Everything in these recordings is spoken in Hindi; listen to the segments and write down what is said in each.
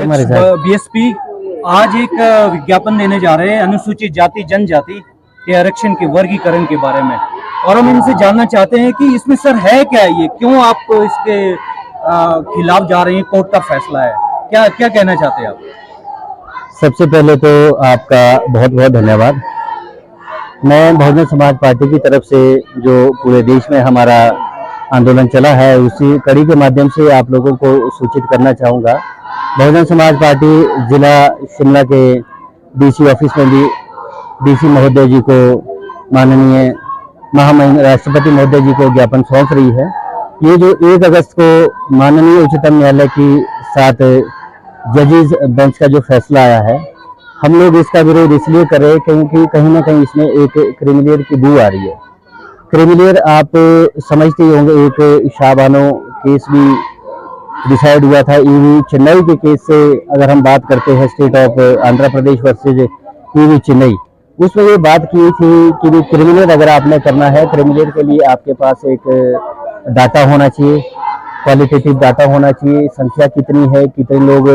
बीएसपी आज एक विज्ञापन देने जा रहे हैं अनुसूचित जाति जनजाति के आरक्षण के वर्गीकरण के बारे में, और हम इनसे जानना चाहते हैं कि इसमें सर है क्या, ये क्यों आप इसके खिलाफ जा रहे हैं, कोर्ट का फैसला है, क्या क्या कहना चाहते हैं आप? सबसे पहले तो आपका बहुत बहुत धन्यवाद। मैं बहुजन समाज पार्टी की तरफ से जो पूरे देश में हमारा आंदोलन चला है उसी कड़ी के माध्यम से आप लोगों को सूचित करना चाहूँगा। बहुजन समाज पार्टी जिला शिमला के डीसी ऑफिस में भी डीसी महोदय जी को, माननीय महामहिम राष्ट्रपति महोदय जी को ज्ञापन सौंप रही है। ये जो 1 अगस्त को माननीय उच्चतम न्यायालय की 7 जजेस बेंच का जो फैसला आया है, हम लोग इसका विरोध इसलिए कर रहे हैं क्योंकि कहीं ना कहीं इसमें एक क्रिमिलेयर की बू आ रही है। क्रिमिलेयर आप समझते ही होंगे, एक शाहबानो केस भी डिसाइड हुआ था ईवी चेन्नई के केस से। अगर हम बात करते हैं state of Andhra Pradesh versus EV Chennai, उसमें ये बात की थी कि भी क्रिमिलेयर अगर आपने करना है, क्रिमिलेयर के लिए आपके पास एक डाटा होना चाहिए, क्वालिटेटिव डाटा होना चाहिए, संख्या कितनी है, कितने लोग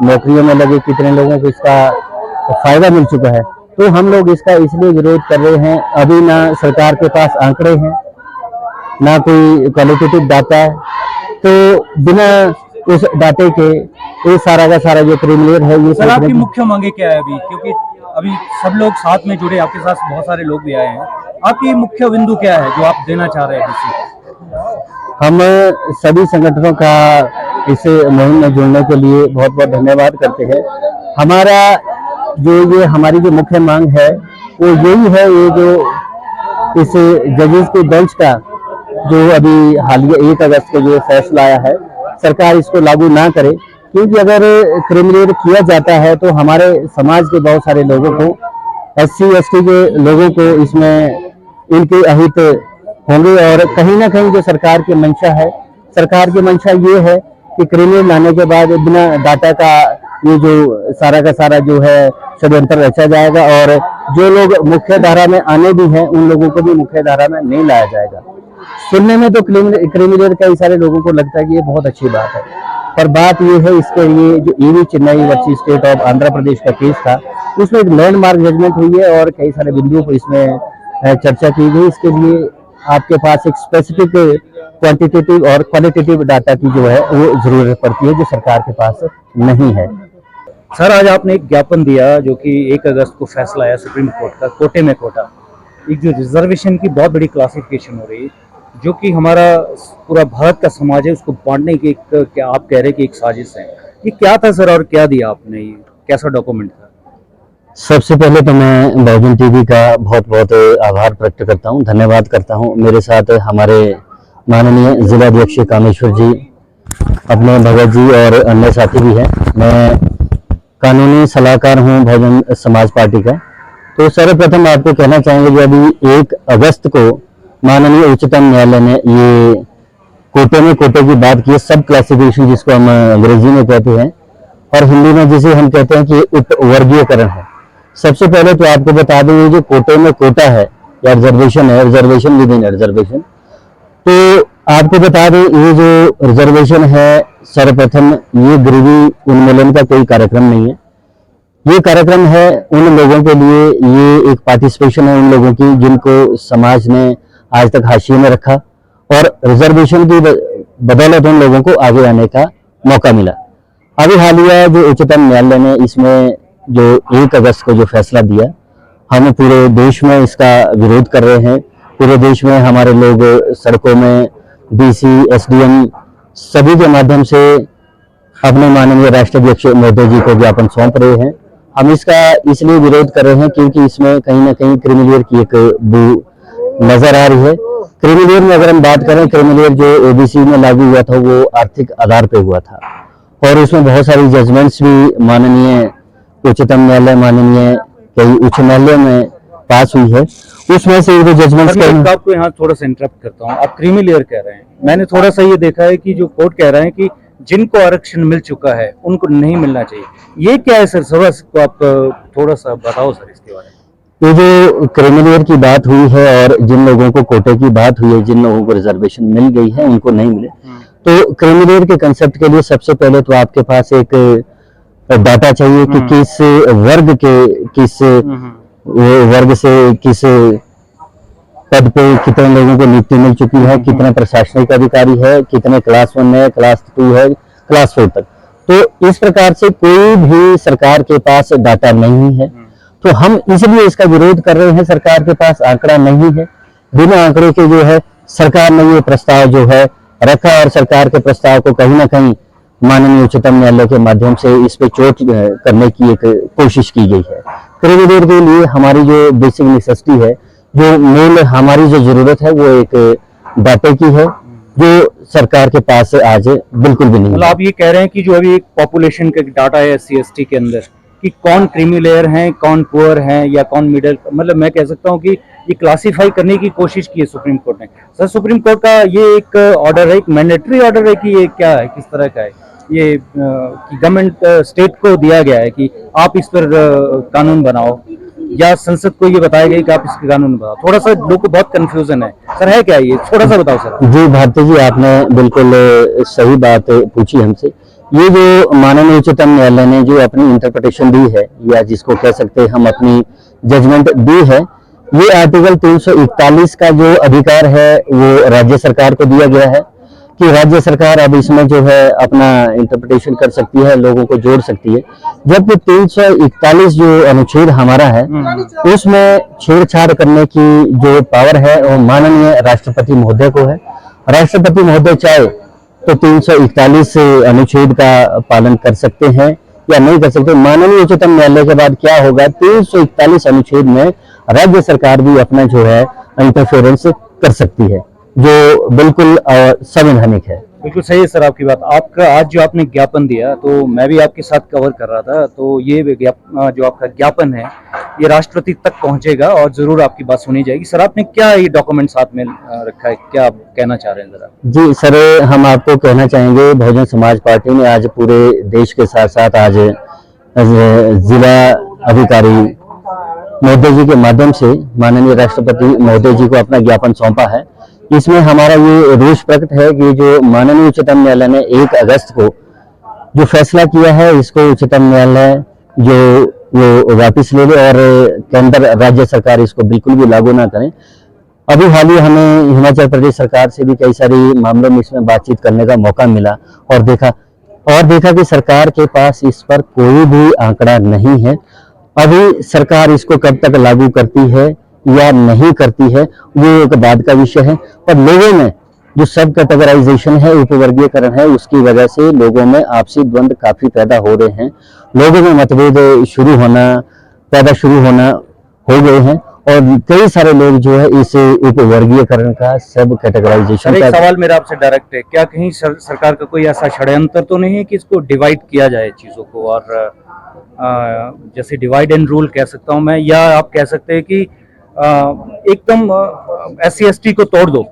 नौकरियों में लगे, कितने लोगों को इसका फायदा मिल चुका है। तो हम लोग इसका इसलिए विरोध कर रहे हैं, अभी ना सरकार के पास आंकड़े हैं, ना कोई क्वालिटेटिव डाटा है, तो बिना उस डाटे के ये सारा का सारा जो क्रिमिलेयर है ये। सर आपकी मुख्य मांगे क्या है अभी, क्योंकि अभी सब लोग साथ में जुड़े, आपके साथ बहुत सारे लोग भी आए हैं, आपकी मुख्य बिंदु क्या है जो आप देना चाह रहे हैं? हम सभी संगठनों का इस मुहिम में जुड़ने के लिए बहुत बहुत धन्यवाद करते हैं। हमारा ये हमारी जो मुख्य मांग है वो यही है, ये जो इस जजेस के बेंच का जो अभी हालिया 1 अगस्त को जो फैसला आया है, सरकार इसको लागू ना करे, क्योंकि अगर क्रिमिलेयर किया जाता है तो हमारे समाज के बहुत सारे लोगों को, SC ST के लोगों को इसमें इनके अहित होंगे। और कहीं ना कहीं जो सरकार की मंशा है, सरकार की मंशा ये है कि क्रिमिलेयर लाने के बाद बिना डाटा का ये जो सारा का सारा जो है षड्यंत्र रचा जाएगा, और जो लोग मुख्य धारा में आने भी हैं उन लोगों को भी मुख्य धारा में नहीं लाया जाएगा। सुनने में तो क्रिमिलेयर कई सारे लोगों को लगता है कि ये बहुत अच्छी बात है, पर बात ये है, इसके लिए जो EV Chinnaiah versus state of Andhra Pradesh का केस था उसमें एक लैंडमार्क जजमेंट हुई है और कई सारे बिंदुओं को इसमें चर्चा की गई। इसके लिए आपके पास एक स्पेसिफिक क्वांटिटेटिव और क्वालिटेटिव डाटा की जो है वो जरूरत पड़ती है, जो सरकार के पास नहीं है। सर आज आपने एक ज्ञापन दिया जो कि 1 अगस्त को फैसला आया सुप्रीम कोर्ट का, कोटे में कोटा, एक जो रिजर्वेशन की बहुत बड़ी क्लासिफिकेशन हो रही है, जो कि हमारा पूरा भारत का समाज है उसको बांटने की एक, क्या आप कह रहे हैं कि एक साजिश है, ये क्या था सर और क्या दिया आपने, ये कैसा डॉक्यूमेंट था? सबसे पहले तो मैं बहुजन टीवी का बहुत बहुत आभार व्यक्त करता हूँ, धन्यवाद करता हूँ। मेरे साथ हमारे माननीय जिलाध्यक्ष कामेश्वर जी, अपने भगत जी और अन्य साथी भी हैं। मैं कानूनी सलाहकार हूँ बहुजन समाज पार्टी का। तो सर्वप्रथम आपको कहना चाहेंगे कि अभी 1 अगस्त को माननीय उच्चतम न्यायालय ने ये कोटे की बात की, सब क्लासिफिकेशन जिसको हम अंग्रेजी में कहते हैं और हिंदी में जिसे हम कहते हैं कि उपवर्गीयकरण है। सबसे पहले तो आपको बता दें, ये जो कोटे में कोटा है या रिजर्वेशन है, रिजर्वेशन विद इन रिजर्वेशन, तो आपको बता दें ये जो रिजर्वेशन है, सर्वप्रथम ये गरीबी उन्मूलन का कोई कार्यक्रम नहीं है। ये कार्यक्रम है उन लोगों के लिए, ये एक पार्टिसिपेशन है उन लोगों की जिनको समाज ने आज तक हाशिए में रखा, और रिजर्वेशन की बदौलत उन लोगों को आगे आने का मौका मिला। अभी हालिया जो उच्चतम न्यायालय ने इसमें जो 1 अगस्त को जो फैसला दिया, हम पूरे देश में इसका विरोध कर रहे हैं। पूरे देश में हमारे लोग सड़कों में DC SDM सभी के माध्यम से अपने माननीय राष्ट्राध्यक्ष महोदय जी को ज्ञापन सौंप रहे हैं। हम इसका इसलिए विरोध कर रहे हैं क्योंकि इसमें कहीं ना कहीं क्रिमिलेयर की एक बू नजर आ रही है। क्रिमिलेयर में अगर हम बात करें, क्रिमिलेयर जो OBC में लागू हुआ था वो आर्थिक आधार पे हुआ था, और उसमें बहुत सारी जजमेंट्स भी माननीय उच्चतम न्यायालय, माननीय कई उच्च न्यायालय में पास हुई है। उसमें से जो जजमेंट्स का आपको यहाँ थोड़ा सा इंटरप्ट करता हूँ, आप क्रिमिलेयर कह रहे हैं, मैंने थोड़ा सा ये देखा है कि जो कोर्ट कह रहा है कि जिनको आरक्षण मिल चुका है उनको नहीं मिलना चाहिए, ये क्या है सर? को आप थोड़ा सा बताओ सर इसके बारे में। ये जो क्रिमिलेयर की बात हुई है और जिन लोगों को कोटे की बात हुई है, जिन लोगों को रिजर्वेशन मिल गई है उनको नहीं मिले, तो क्रिमिलेयर के कंसेप्ट के लिए सबसे पहले तो आपके पास एक डाटा चाहिए कि किस वर्ग के किस वर्ग से किस पद पे कितने लोगों को नियुक्ति मिल चुकी है, कितने प्रशासनिक अधिकारी है, कितने क्लास 1 है, क्लास 2 है, क्लास 4 तक। तो इस प्रकार से कोई भी सरकार के पास डाटा नहीं है, तो हम इसलिए इसका विरोध कर रहे हैं। सरकार के पास आंकड़ा नहीं है, बिना आंकड़े के जो है सरकार ने ये प्रस्ताव जो है रखा, और सरकार के प्रस्ताव को कहीं ना कहीं माननीय उच्चतम न्यायालय के माध्यम से इस पे चोट करने की एक कोशिश की गई है। करीब देर के लिए हमारी जो बेसिक नेसेसिटी है, जो मूल हमारी जो जरूरत है, वो एक डाटे की है, जो सरकार के पास आज बिल्कुल भी नहीं मतलब है। आप ये कह रहे हैं कि जो अभी एक पॉपुलेशन का डाटा है SC/ST के अंदर कि कौन क्रीमी लेयर हैं, कौन पुअर हैं या कौन मिडिल, मतलब मैं कह सकता हूँ कि ये क्लासिफाई करने की कोशिश की है सुप्रीम कोर्ट ने। सर, सुप्रीम कोर्ट का ये एक ऑर्डर है, एक मैंडेटरी ऑर्डर है कि ये क्या है, किस तरह का है ये कि गवर्नमेंट स्टेट को दिया गया है कि आप इस पर कानून बनाओ, या संसद को ये बताया गया कि आप इसके कानून बनाओ? थोड़ा सा लोगों को बहुत कंफ्यूजन है सर, है क्या ये, थोड़ा सा बताओ सर। जी भारती जी, आपने बिल्कुल सही बात पूछी हमसे। ये जो माननीय उच्चतम न्यायालय ने जो अपनी इंटरप्रिटेशन दी है, या जिसको कह सकते हैं हम अपनी जजमेंट दी है, ये आर्टिकल 341 का जो अधिकार है वो राज्य सरकार को दिया गया है कि राज्य सरकार अब इसमें जो है अपना इंटरप्रिटेशन कर सकती है, लोगों को जोड़ सकती है। जबकि 341 जो अनुच्छेद हमारा है, उसमें छेड़छाड़ करने की जो पावर है वो माननीय राष्ट्रपति महोदय को है। राष्ट्रपति महोदय चाहे तो 341 अनुच्छेद का पालन कर सकते हैं या नहीं कर सकते। माननीय उच्चतम न्यायालय के बाद क्या होगा, 341 अनुच्छेद में राज्य सरकार भी अपना जो है इंटरफेरेंस कर सकती है, जो बिल्कुल संवैधानिक है। बिल्कुल सही है सर आपकी बात। आपका आज जो आपने ज्ञापन दिया, तो मैं भी आपके साथ कवर कर रहा था, तो ये जो आपका ज्ञापन है ये राष्ट्रपति तक पहुंचेगा और जरूर आपकी बात सुनी जाएगी। सर, आपने क्या ये डॉक्यूमेंट साथ में रखा है, क्या आप कहना चाह रहे हैं जरा? जी सर, हम आपको कहना चाहेंगे, बहुजन समाज पार्टी ने आज पूरे देश के साथ साथ आज जिला अधिकारी महोदय जी के माध्यम से माननीय राष्ट्रपति महोदय जी को अपना ज्ञापन सौंपा है। इसमें हमारा ये रोष प्रकट है कि जो माननीय उच्चतम न्यायालय ने 1 अगस्त को जो फैसला किया है, इसको उच्चतम न्यायालय जो वो वापस ले ले और केंद्र राज्य सरकार इसको बिल्कुल भी लागू ना करें। अभी हाल ही हमें हिमाचल प्रदेश सरकार से भी कई सारी मामलों में इसमें बातचीत करने का मौका मिला, और देखा कि सरकार के पास इस पर कोई भी आंकड़ा नहीं है। अभी सरकार इसको कब तक लागू करती है या नहीं करती है, वो एक बाद का विषय है। पर लोगों में जो सब कैटेगराइजेशन है, उपवर्गीकरण है, उसकी वजह से लोगों में आपसी द्वंद्व काफी पैदा हो रहे हैं। लोगों में मतभेद शुरू होना हो गए हैं, और कई सारे लोग जो है इस उपवर्गीकरण का, सब कैटेगराइजेशन सर, का। एक सवाल मेरा आपसे डायरेक्ट है, क्या कहीं सरकार का कोई ऐसा षड्यंत्र तो नहीं है कि इसको डिवाइड किया जाए चीजों को, और जैसे डिवाइड एंड रूल कह सकता हूं मैं, या आप कह सकते हैं कि एकदम SC/ST को तोड़ दो?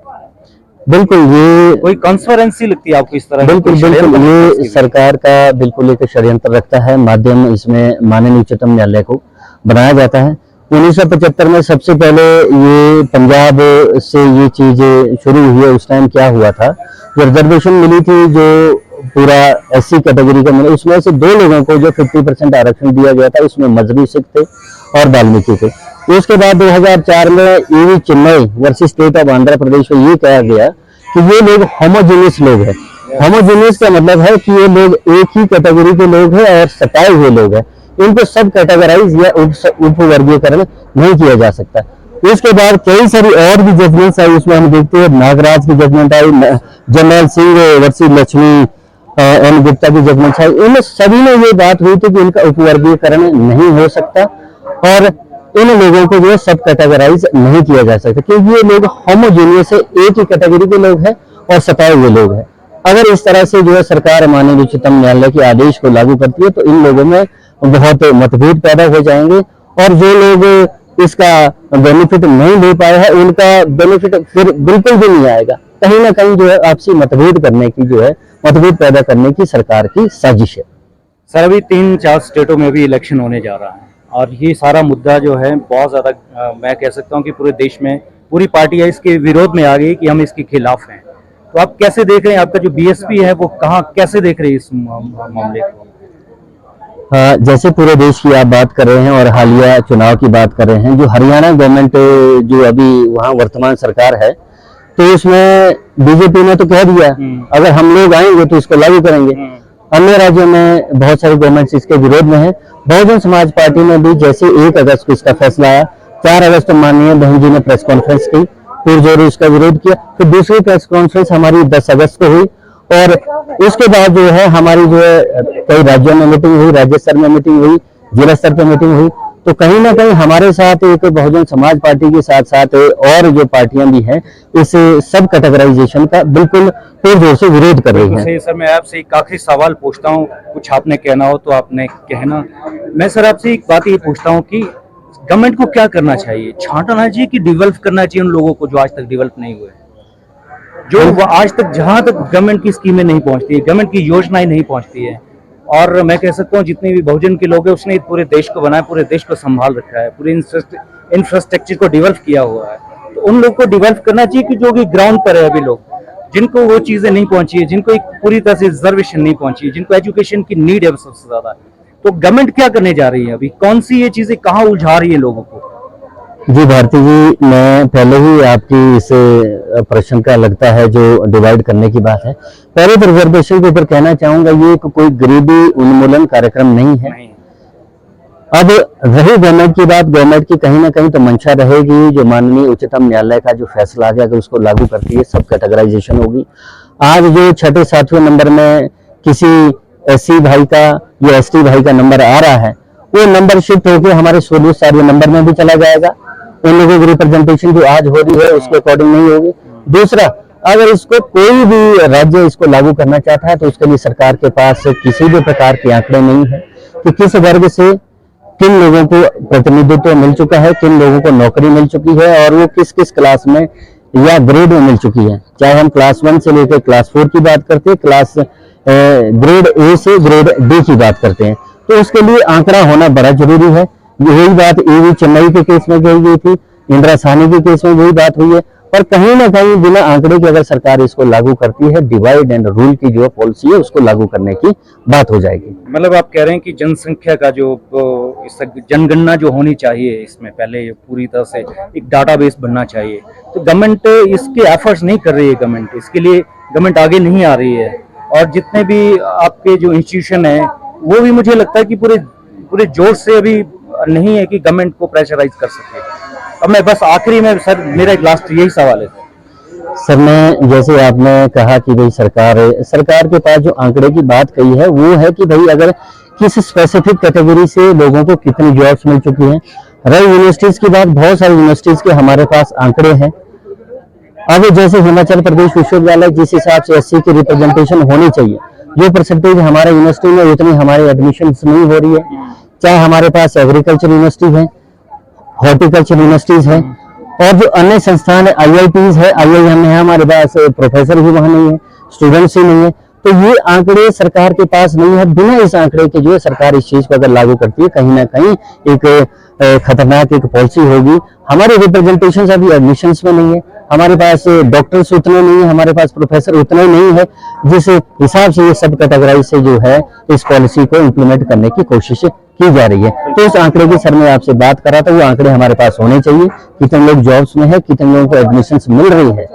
बिल्कुल, ये कोई कॉन्स्पिरेंसी लगती है आपको इस तरह? बिल्कुल ये सरकार का बिल्कुल एक षड्यंत्र रखता है, माध्यम इसमें माननीय उच्चतम न्यायालय को बनाया जाता है। 1975 में सबसे पहले ये पंजाब से ये चीज शुरू हुई है। उस टाइम क्या हुआ था, जो रिजर्वेशन मिली थी, जो पूरा SC कैटेगरी का मिला, उसमें से 2 लोगों को जो 50% आरक्षण दिया गया था, इसमें मजहबी सिख थे और वाल्मीकि थे। उसके बाद 2004 में EV Chinnaiah versus state of Andhra Pradesh में ये कहा गया कि ये लोग होमोजेनियस लोग हैं। होमोजेनियस का मतलब है कि ये लोग एक ही कैटेगरी के लोग हैं और सताए हुए लोग हैं, इनको सब कैटेगराइज या उपवर्गीकरण नहीं किया जा सकता। इसके बाद कई सारी और भी जजमेंट्स आई, उसमें हम देखते हैं नागराज की जजमेंट आई, जर्नल सिंह वर्सेस लक्ष्मी एन गुप्ता की जजमेंट आई। इन सभी में ये बात हुई थी कि इनका उपवर्गीकरण नहीं हो सकता और इन लोगों को जो है सब कैटेगराइज नहीं किया जा सकता, क्योंकि ये लोग होमोजेनियस है, एक ही कैटेगरी के लोग हैं और सताए हुए लोग हैं। अगर इस तरह से जो है सरकार माननीय उच्चतम न्यायालय के आदेश को लागू करती है, तो इन लोगों में बहुत मतभेद पैदा हो जाएंगे, और जो लोग इसका बेनिफिट नहीं ले पाए हैं, उनका बेनिफिट फिर बिल्कुल भी नहीं आएगा। कहीं ना कहीं जो है आपसी मतभेद करने की, जो है मतभेद पैदा करने की सरकार की साजिश है। सर, अभी 3-4 स्टेटों में भी इलेक्शन होने जा रहा है, और ये सारा मुद्दा जो है बहुत ज्यादा मैं कह सकता हूँ कि पूरे देश में पूरी पार्टियां इसके विरोध में आ गई कि हम इसके खिलाफ हैं। तो आप कैसे देख रहे हैं, आपका जो BSP है वो कैसे देख रही है इस मामले को? जैसे पूरे देश की आप बात कर रहे हैं और हालिया चुनाव की बात कर रहे हैं, जो हरियाणा गवर्नमेंट जो अभी वहाँ वर्तमान सरकार है, तो उसमें बीजेपी ने तो कह दिया अगर हम लोग आएंगे तो इसको लागू करेंगे। अन्य राज्यों में बहुत सारी गवर्नमेंट्स इसके विरोध में है। बहुजन समाज पार्टी ने भी जैसे 1 अगस्त को इसका फैसला आया, 4 अगस्त को माननीय बहन जी ने प्रेस कॉन्फ्रेंस की, पुरजोर इसका विरोध किया। फिर दूसरी प्रेस कॉन्फ्रेंस हमारी 10 अगस्त को हुई और उसके बाद जो है हमारी जो है कई राज्यों में मीटिंग हुई, राज्य स्तर में मीटिंग हुई, जिला स्तर पर मीटिंग हुई। तो कहीं ना कहीं हमारे साथ एक बहुजन समाज पार्टी के साथ साथ और जो पार्टियां भी हैं इस सब कैटेगराइजेशन का बिल्कुल पुरजोर से विरोध कर रही हैं। सर मैं आपसे एक आखिरी सवाल पूछता हूँ, कुछ आपने कहना हो तो आपने कहना। मैं सर आपसे एक बात ये पूछता हूँ कि गवर्नमेंट को क्या करना चाहिए, छांटना चाहिए कि डेवलप करना चाहिए उन लोगों को जो आज तक डेवलप नहीं हुए, जो आज तक जहां तक गवर्नमेंट की स्कीमें नहीं पहुंचती है, गवर्नमेंट की योजनाएं नहीं पहुंचती है। और मैं कह सकता हूँ जितने भी बहुजन के लोग हैं उसने पूरे देश को बनाया, पूरे देश को संभाल रखा है, पूरे इंफ्रास्ट्रक्चर को डेवलप किया हुआ है। तो उन लोग को डेवलप करना चाहिए कि जो कि ग्राउंड पर है अभी लोग, जिनको वो चीजें नहीं पहुंची है, जिनको एक पूरी तरह से रिजर्वेशन नहीं पहुंची है, जिनको एजुकेशन की नीड है सबसे ज्यादा। तो गवर्नमेंट क्या करने जा रही है अभी, कौन सी ये चीजें कहाँ उलझा रही है लोगों को? जी भारती जी, मैं पहले ही आपकी इस प्रश्न का लगता है जो डिवाइड करने की बात है, पहले तो रिजर्वेशन के ऊपर कहना चाहूंगा ये कोई गरीबी उन्मूलन कार्यक्रम नहीं है। अब रही गवर्नमेंट की बात, गवर्नमेंट की कहीं ना कहीं तो मंशा रहेगी जो माननीय उच्चतम न्यायालय का जो फैसला आ गया अगर उसको लागू करती है सब कैटेगराइजेशन होगी। आज जो 6-7वें नंबर में किसी SC भाई का या ST भाई का नंबर आ रहा है, वो नंबर शिफ्ट होकर हमारे 16वें नंबर में भी चला जाएगा। उन लोगों की रिप्रेजेंटेशन जो आज हो रही है उसके अकॉर्डिंग नहीं होगी। दूसरा, अगर इसको कोई भी राज्य इसको लागू करना चाहता है तो उसके लिए सरकार के पास किसी भी प्रकार के आंकड़े नहीं है कि किस वर्ग से किन लोगों को प्रतिनिधित्व मिल चुका है, किन लोगों को नौकरी मिल चुकी है और वो किस किस क्लास में या ग्रेड में मिल चुकी है। चाहे हम क्लास 1 से लेकर क्लास 4 की बात करते हैं, क्लास ग्रेड A से ग्रेड D की बात करते हैं, तो उसके लिए आंकड़ा होना बड़ा जरूरी है। यही बात EV चेन्नई के केस में कही गई थी, इंदिरा साहनी के केस में वही बात हुई है। और कहीं ना कहीं बिना आंकड़े के अगर सरकार इसको लागू करती है, डिवाइड एंड रूल की जो पॉलिसी है उसको लागू करने की बात हो जाएगी। मतलब आप कह रहे हैं कि जनसंख्या का जो जनगणना जो होनी चाहिए, इसमें पहले पूरी तरह से एक डाटाबेस बनना चाहिए। तो गवर्नमेंट इसके एफर्ट्स नहीं कर रही है, गवर्नमेंट इसके लिए गवर्नमेंट आगे नहीं आ रही है। और जितने भी आपके जो इंस्टीट्यूशन है वो भी मुझे लगता है कि पूरे जोर से अभी नहीं है कि गवर्नमेंट को प्रेशराइज कर सके। अब मैं बस आखिरी में सर मेरा एक लास्ट यही सवाल है सर, मैं जैसे आपने कहा कि भाई सरकार के पास जो आंकड़े की बात कही है वो है कि भाई अगर किस स्पेसिफिक कैटेगरी से लोगों को कितनी जॉब्स मिल चुकी हैं। रही यूनिवर्सिटीज की बात, बहुत सारी यूनिवर्सिटीज के हमारे पास आंकड़े हैं। अब जैसे हिमाचल प्रदेश विश्वविद्यालय जिस हिसाब से SC की रिप्रेजेंटेशन होनी चाहिए, जो परसेंटेज हमारे यूनिवर्सिटी में उतनी हमारे एडमिशन नहीं हो रही है। चाहे हमारे पास एग्रीकल्चर यूनिवर्सिटी है, हॉर्टिकल्चर यूनिवर्सिटीज है और जो अन्य संस्थान है IITs है, IIM है, हमारे पास प्रोफेसर भी वहां नहीं है, स्टूडेंट्स ही नहीं है। तो ये आंकड़े सरकार के पास नहीं है। बिना इस आंकड़े के जो है सरकार इस चीज को अगर लागू करती है कहीं ना कहीं एक खतरनाक एक पॉलिसी होगी। हमारे रिप्रेजेंटेशन अभी एडमिशंस में नहीं है, हमारे पास डॉक्टर्स उतने नहीं है, हमारे पास प्रोफेसर उतने नहीं है, जिस हिसाब से ये सब कैटेगराइज से जो है इस पॉलिसी को इम्प्लीमेंट करने की कोशिश की जा रही है। तो उस आंकड़े की सर मैं आपसे बात कर रहा था, वो आंकड़े हमारे पास होने चाहिए, कितने लोग जॉब्स में है, कितने लोगों को एडमिशन मिल रही है,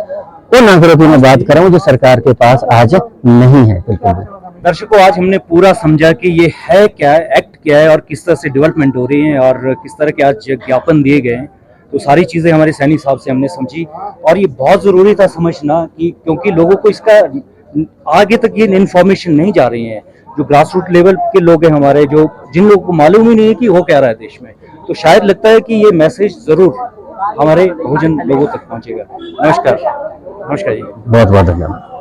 उन आंकड़ों की मैं बात कर रहा हूँ जो सरकार के पास आज नहीं है। बिल्कुल दर्शकों, आज हमने पूरा समझा कि ये है क्या, एक्ट क्या है और किस तरह से डेवलपमेंट हो रही है और किस तरह के आज ज्ञापन दिए गए हैं। तो सारी चीजें हमारे सैनी साहब से हमने समझी और ये बहुत जरूरी था समझना कि क्योंकि लोगों को इसका आगे तक ये इन्फॉर्मेशन नहीं जा रही है। जो ग्रास रूट लेवल के लोग हैं हमारे, जो जिन लोगों को मालूम ही नहीं है कि हो क्या रहा है देश में, तो शायद लगता है कि ये मैसेज जरूर हमारे बहुजन लोगों तक पहुंचेगा। नमस्कार। नमस्कार जी, बहुत बहुत धन्यवाद।